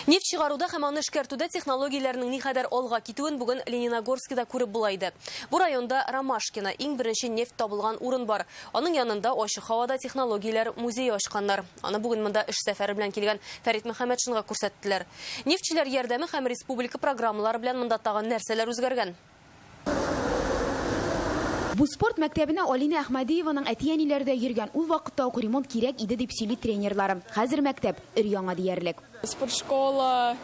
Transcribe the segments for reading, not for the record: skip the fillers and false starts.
Нефт чыгаруда һәм аны эшкәртүдә технологияләрнең никадәр алга китүен бүген Лениногорскида күреп булайды. Бу районда Ромашкино иң беренче нефт табылган урын бар. Аның янында ачык һавада технологияләр музее ачканнар. Аны бүген монда эш сәфәре белән килгән Фәрит Мөхәммәтшинга күрсәттеләр. Нефтчеләр ярдәме һәм республика программалары белән монда тагын нәрсәләр үзгәргән? Бу спорт мәктәбенә Алина Әхмәдиеваның әтиәниләрдә йөргән ул вакытта ук ремонт кирәк иде дип сөйли тренерлары. Хәзер мәктәп өр-яңа диярлек. Спортшкола.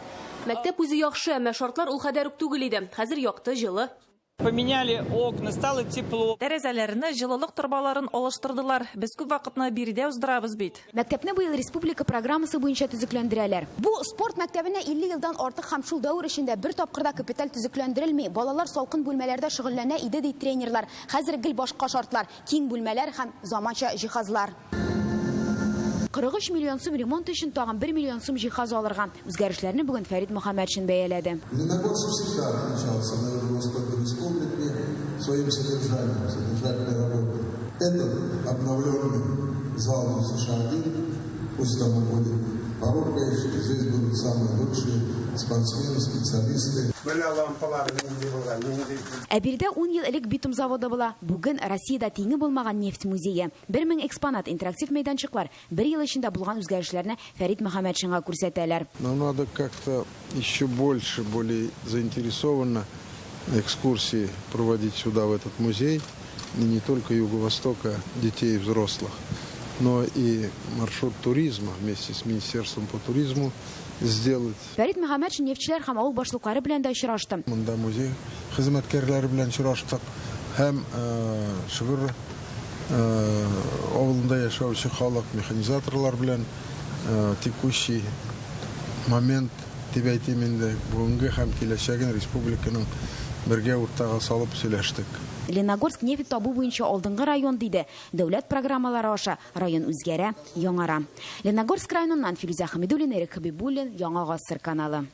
Мәктәп үзе яхшы, әмма шартлар ул кадәр үк түгел иде. Хәзер якты, җылы. Поменяли окна, стало тепло. Тәрәзәләрне, җылылык торбаларын алыштырдылар. Без күп вакытны биредә уздырабыз бит. Мәктәпне быел республика программасы буенча төзекләндерәләр. Бу спорт мәктәбенә 50 елдан артык һәм шул дәвр эчендә бер тапкырда капиталь төзекләндерелми. Балалар салкын бүлмәләрдә шөгыльләнә иде ди тренерлар. Хәзер гел башка шартлар, киң бүлмәләр һәм заманча җиһазлар. 43 миллион сум ремонт өчен тагын 1 миллион сум җиһаз алырга. Үзгәрешләрне бүген Фәрит Мөхәммәтшин бәяләде. Лениногорск всегда отличался на Юго-Востоке республики своим содержательной работой. Этот обновленный зал США-1, пусть там он будет порукой, здесь будут самые лучшие спортсмены, специалисты. Әбирдә 10 ел элек битум заводы була. Бүген Россиядә тиңе булмаган нефть музее. 1000 экспонат, интерактив мәйданчыклар. 1 ел эчендә булган үзгәрешләрне Фәрит Мөхәммәтшинга күрсәтәләр. Нам надо как-то еще больше, более заинтересованно экскурсии проводить сюда, в этот музей. И не только Юго-Востока, детей и взрослых, но и маршрут туризма вместе с Министерством по туризму сделать. Фәрит Мөхәммәтшин нефтчеләр һәм авыл башлыклары белән дә очрашты. Монда музей хезмәткәрләре белән очраштык һәм Шыгыр авылында яшәүче халык механизаторлар белән текущий момент дип әйтим инде бүгенге һәм киләчәген республиканың бергә уртага салып сөйләштек. Лениногорск нефть табу буенча алдынгы район диде. Дәүләт программалары аша район үзгәрә, яңара. Лениногорск районыннан Фирүзә Хәмидуллина, Эрик Хәбибуллин, Яңа Гасыр каналы.